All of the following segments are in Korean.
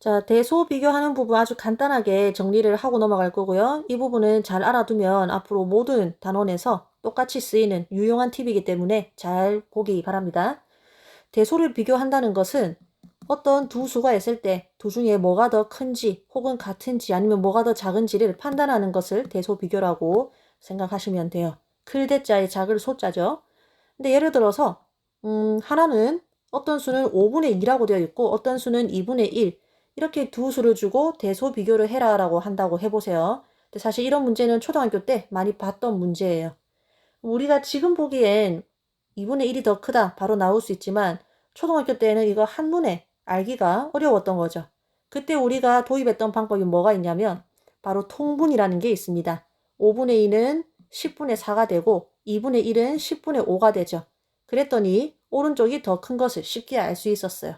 자, 대소 비교하는 부분 아주 간단하게 정리를 하고 넘어갈 거고요. 이 부분은 잘 알아두면 앞으로 모든 단원에서 똑같이 쓰이는 유용한 팁이기 때문에 잘 보기 바랍니다. 대소를 비교한다는 것은 어떤 두 수가 있을 때 두 중에 뭐가 더 큰지 혹은 같은지 아니면 뭐가 더 작은지를 판단하는 것을 대소 비교라고 생각하시면 돼요. 클 대자에 작을 소자죠. 근데 예를 들어서 하나는 어떤 수는 5분의 2라고 되어 있고 어떤 수는 2분의 1 이렇게 두 수를 주고 대소 비교를 해라 라고 한다고 해보세요. 근데 사실 이런 문제는 초등학교 때 많이 봤던 문제예요. 우리가 지금 보기엔 2분의 1이 더 크다 바로 나올 수 있지만 초등학교 때는 이거 한눈에 알기가 어려웠던 거죠. 그때 우리가 도입했던 방법이 뭐가 있냐면 바로 통분이라는 게 있습니다. 5분의 2는 10분의 4가 되고 2분의 1은 10분의 5가 되죠. 그랬더니 오른쪽이 더 큰 것을 쉽게 알 수 있었어요.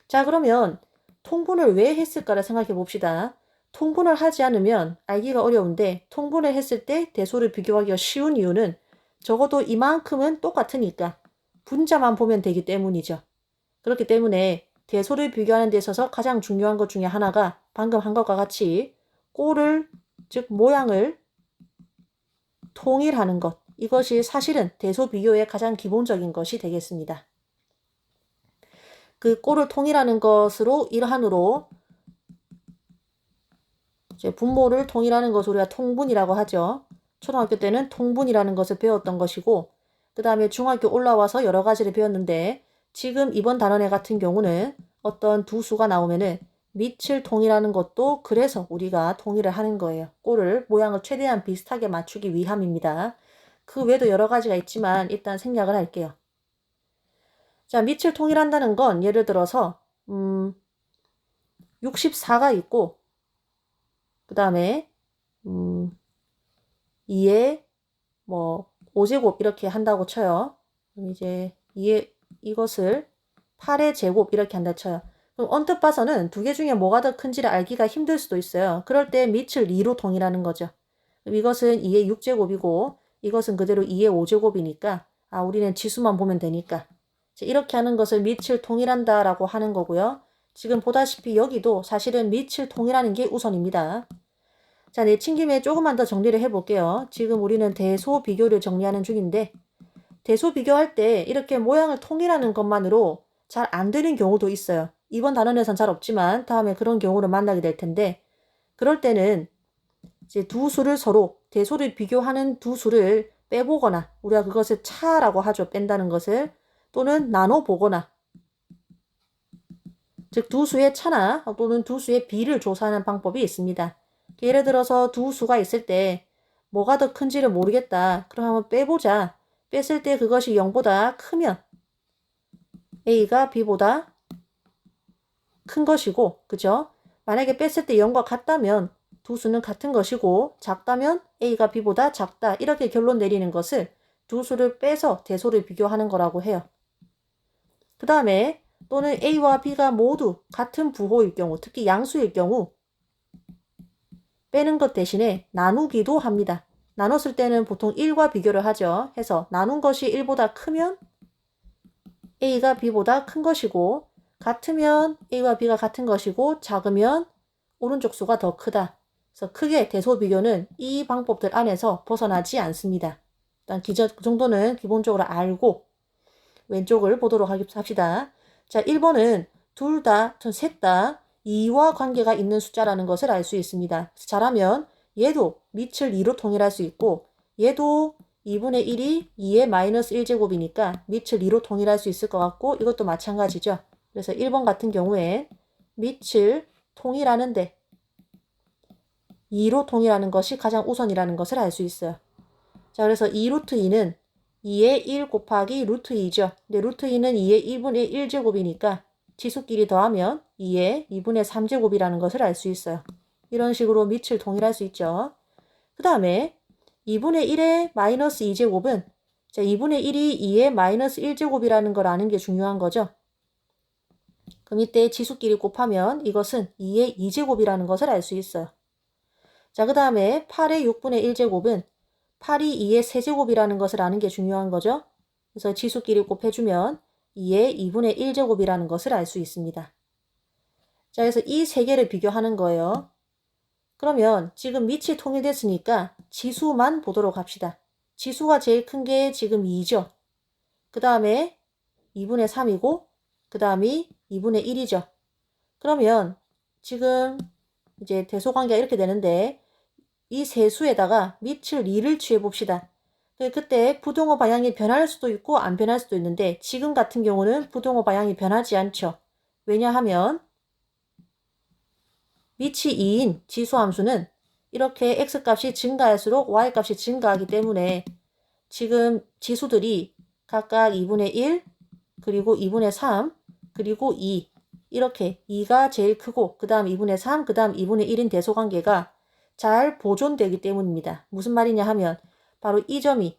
자, 그러면 통분을 왜 했을까를 생각해 봅시다. 통분을 하지 않으면 알기가 어려운데 통분을 했을 때 대소를 비교하기가 쉬운 이유는 적어도 이만큼은 똑같으니까 분자만 보면 되기 때문이죠. 그렇기 때문에 대소를 비교하는 데 있어서 가장 중요한 것 중에 하나가 방금 한 것과 같이 꼴을, 즉 모양을 통일하는 것. 이것이 사실은 대소 비교의 가장 기본적인 것이 되겠습니다. 그 꼴을 통일하는 것으로 일환으로 이제 분모를 통일하는 것을 우리가 통분이라고 하죠. 초등학교 때는 통분이라는 것을 배웠던 것이고 그 다음에 중학교 올라와서 여러 가지를 배웠는데 지금 이번 단원의 같은 경우는 어떤 두 수가 나오면은 밑을 통일하는 것도 그래서 우리가 통일을 하는 거예요. 꼴을 모양을 최대한 비슷하게 맞추기 위함입니다. 그 외에도 여러 가지가 있지만 일단 생략을 할게요. 자, 밑을 통일한다는 건 예를 들어서 64가 있고 그 다음에 2에 뭐 5제곱 이렇게 한다고 쳐요. 그럼 이제 이것을 8의 제곱 이렇게 한다 쳐요. 그럼 언뜻 봐서는 두 개 중에 뭐가 더 큰지를 알기가 힘들 수도 있어요. 그럴 때 밑을 2로 통일하는 거죠. 그럼 이것은 2의 6제곱이고 이것은 그대로 2의 5제곱이니까 우리는 지수만 보면 되니까 이렇게 하는 것을 밑을 통일한다라고 하는 거고요. 지금 보다시피 여기도 사실은 밑을 통일하는 게 우선입니다. 자, 내친 김에 조금만 더 정리를 해볼게요. 지금 우리는 대소 비교를 정리하는 중인데 대소 비교할 때 이렇게 모양을 통일하는 것만으로 잘 안 되는 경우도 있어요. 이번 단원에선 잘 없지만 다음에 그런 경우를 만나게 될 텐데 그럴 때는 이제 두 수를 서로 대소를 비교하는 두 수를 빼보거나 우리가 그것을 차라고 하죠. 뺀다는 것을 또는 나눠 보거나 즉 두 수의 차나 또는 두 수의 비를 조사하는 방법이 있습니다. 예를 들어서 두 수가 있을 때 뭐가 더 큰지를 모르겠다. 그럼 한번 빼보자. 뺐을 때 그것이 0보다 크면 A가 B보다 큰 것이고, 그죠? 만약에 뺐을 때 0과 같다면 두 수는 같은 것이고 작다면 A가 B보다 작다. 이렇게 결론 내리는 것을 두 수를 빼서 대소를 비교하는 거라고 해요. 그 다음에 또는 A와 B가 모두 같은 부호일 경우, 특히 양수일 경우 빼는 것 대신에 나누기도 합니다. 나눴을 때는 보통 1과 비교를 하죠. 해서 나눈 것이 1보다 크면 A가 B보다 큰 것이고 같으면 A와 B가 같은 것이고 작으면 오른쪽 수가 더 크다. 그래서 크게 대소 비교는 이 방법들 안에서 벗어나지 않습니다. 일단 그 정도는 기본적으로 알고 왼쪽을 보도록 합시다. 자, 1번은 둘 다, 셋 다 2와 관계가 있는 숫자라는 것을 알 수 있습니다. 잘하면 얘도 밑을 2로 통일할 수 있고 얘도 2분의 1이 2의 마이너스 1제곱이니까 밑을 2로 통일할 수 있을 것 같고 이것도 마찬가지죠. 그래서 1번 같은 경우에 밑을 통일하는데 2로 통일하는 것이 가장 우선이라는 것을 알 수 있어요. 자, 그래서 2루트 2는 2의 1 곱하기 루트 2죠. 근데 루트 2는 2의 1분의 1제곱이니까 지수끼리 더하면 2의 2분의 3제곱이라는 것을 알 수 있어요. 이런 식으로 밑을 통일할 수 있죠. 그 다음에 2분의 1의 마이너스 2제곱은 자, 2분의 1이 2의 마이너스 1제곱이라는 걸 아는 게 중요한 거죠. 그럼 이때 지수끼리 곱하면 이것은 2의 2제곱이라는 것을 알 수 있어요. 자, 그 다음에 8의 6분의 1제곱은 8이 2의 세제곱이라는 것을 아는 게 중요한 거죠. 그래서 지수끼리 곱해주면 2의 2분의 1제곱이라는 것을 알 수 있습니다. 자, 그래서 이 세 개를 비교하는 거예요. 그러면 지금 밑이 통일됐으니까 지수만 보도록 합시다. 지수가 제일 큰 게 지금 2죠. 그 다음에 2분의 3이고 그 다음이 2분의 1이죠. 그러면 지금 이제 대소관계가 이렇게 되는데 이 세 수에다가 밑을 2를 취해 봅시다. 그때 부동호 방향이 변할 수도 있고 안 변할 수도 있는데 지금 같은 경우는 부동호 방향이 변하지 않죠. 왜냐하면 밑이 2인 지수함수는 이렇게 x값이 증가할수록 y값이 증가하기 때문에 지금 지수들이 각각 2분의 1, 그리고 2분의 3, 그리고 2 이렇게 2가 제일 크고 그 다음 2분의 3, 그 다음 2분의 1인 대소관계가 잘 보존되기 때문입니다. 무슨 말이냐 하면 바로 이 점이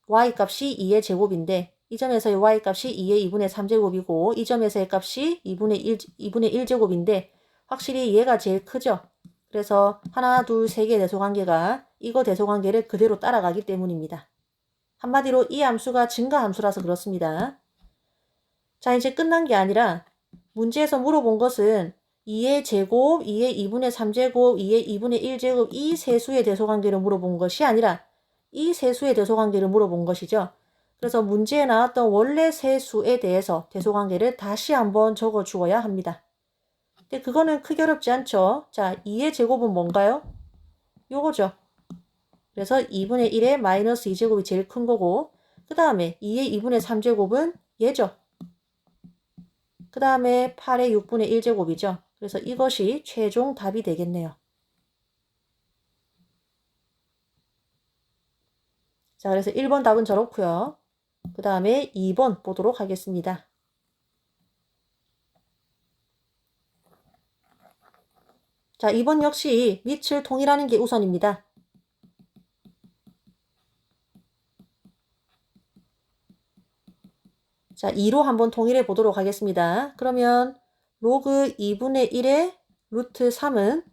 y값이 2의 제곱인데 이 점에서의 y값이 2의 2분의 3제곱이고 이 점에서의 값이 2분의 1제곱인데 확실히 얘가 제일 크죠. 그래서 하나, 둘, 세 개 대소관계가 이거 대소관계를 그대로 따라가기 때문입니다. 한마디로 이 함수가 증가함수라서 그렇습니다. 자, 이제 끝난 게 아니라 문제에서 물어본 것은 2의 제곱, 2의 2분의 3제곱, 2의 2분의 1제곱 이 세 수의 대소관계를 물어본 것이 아니라 이 세 수의 대소관계를 물어본 것이죠. 그래서 문제에 나왔던 원래 세 수에 대해서 대소관계를 다시 한번 적어 주어야 합니다. 근데 그거는 크게 어렵지 않죠. 자, 2의 제곱은 뭔가요? 요거죠. 그래서 2분의 1의 마이너스 2제곱이 제일 큰 거고 그 다음에 2의 2분의 3제곱은 얘죠. 그 다음에 8의 6분의 1제곱이죠. 그래서 이것이 최종 답이 되겠네요. 자, 그래서 1번 답은 저렇고요. 그 다음에 2번 보도록 하겠습니다. 자, 2번 역시 밑을 통일하는 게 우선입니다. 자, 2로 한번 통일해 보도록 하겠습니다. 그러면 로그 2분의 1의 루트 3은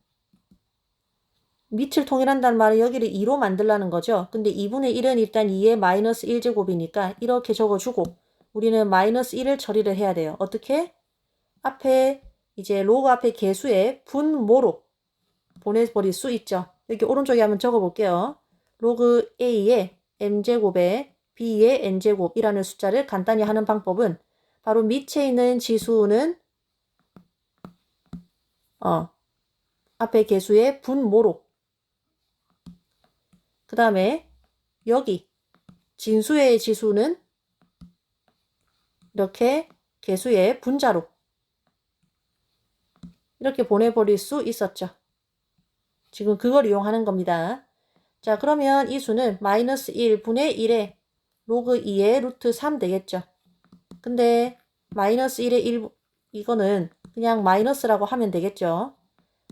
밑을 통일한다는 말은 여기를 2로 만들라는 거죠. 근데 2분의 1은 일단 2의 마이너스 1제곱이니까 이렇게 적어주고 우리는 마이너스 1을 처리를 해야 돼요. 어떻게? 앞에 이제 로그 앞에 개수에 분모로 보내버릴 수 있죠. 여기 오른쪽에 한번 적어볼게요. 로그 A의 m제곱에 B의 n제곱이라는 숫자를 간단히 하는 방법은 바로 밑에 있는 지수는 앞에 개수의 분모로 그 다음에 여기 진수의 지수는 이렇게 개수의 분자로 이렇게 보내버릴 수 있었죠. 지금 그걸 이용하는 겁니다. 자, 그러면 이 수는 마이너스 1분의 1에 로그 2의 루트 3 되겠죠. 근데 마이너스 1의 1 이거는 그냥 마이너스라고 하면 되겠죠.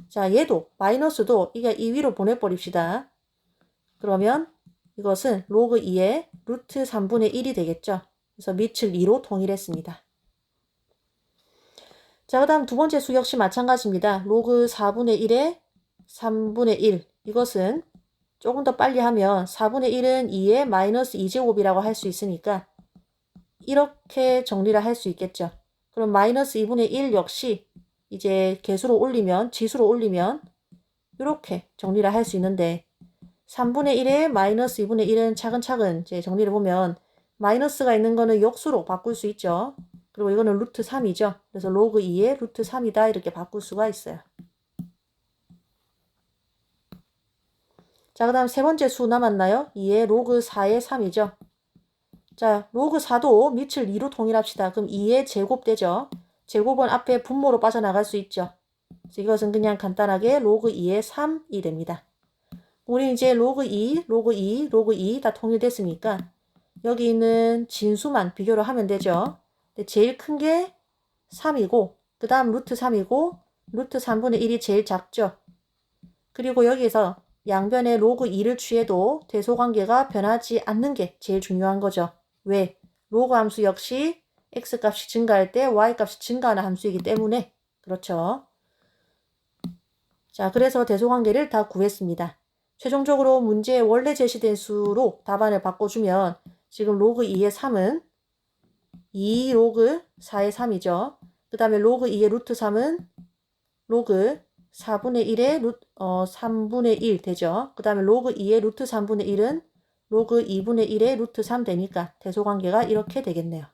자, 얘도 마이너스도 이게 이 위로 보내버립시다. 그러면 이것은 로그 2의 루트 3분의 1이 되겠죠. 그래서 밑을 2로 통일했습니다. 자, 그 다음 두 번째 수 역시 마찬가지입니다. 로그 4분의 1의 3분의 1 이것은 조금 더 빨리 하면 4분의 1은 2의 마이너스 2제곱이라고 할 수 있으니까 이렇게 정리를 할 수 있겠죠. 그럼 마이너스 2분의 1 역시 이제 개수로 올리면 지수로 올리면 이렇게 정리를 할 수 있는데 3분의 1에 마이너스 2분의 1은 차근차근 이제 정리를 보면 마이너스가 있는 거는 역수로 바꿀 수 있죠. 그리고 이거는 루트 3이죠. 그래서 로그 2의 루트 3이다 이렇게 바꿀 수가 있어요. 자, 그 다음 세 번째 수 남았나요? 2의 로그 4의 3이죠. 자, 로그 4도 밑을 2로 통일합시다. 그럼 2의 제곱 되죠. 제곱은 앞에 분모로 빠져나갈 수 있죠. 그래서 이것은 그냥 간단하게 로그 2의 3이 됩니다. 우리 이제 로그 2, 로그 2, 로그 2 다 통일됐으니까 여기 있는 진수만 비교를 하면 되죠. 근데 제일 큰 게 3이고 그 다음 루트 3이고 루트 3분의 1이 제일 작죠. 그리고 여기서 양변에 로그 2를 취해도 대소관계가 변하지 않는 게 제일 중요한 거죠. 왜? 로그 함수 역시 x값이 증가할 때 y값이 증가하는 함수이기 때문에 그렇죠. 자, 그래서 대소관계를 다 구했습니다. 최종적으로 문제에 원래 제시된 수로 답안을 바꿔주면 지금 로그 2의 3은 2 로그 4의 3이죠. 그 다음에 로그 2의 루트 3은 로그 4분의 1의 3분의 1 되죠. 그 다음에 로그 2의 루트 3분의 1은 로그 2분의 1의 루트 3 되니까 대소관계가 이렇게 되겠네요.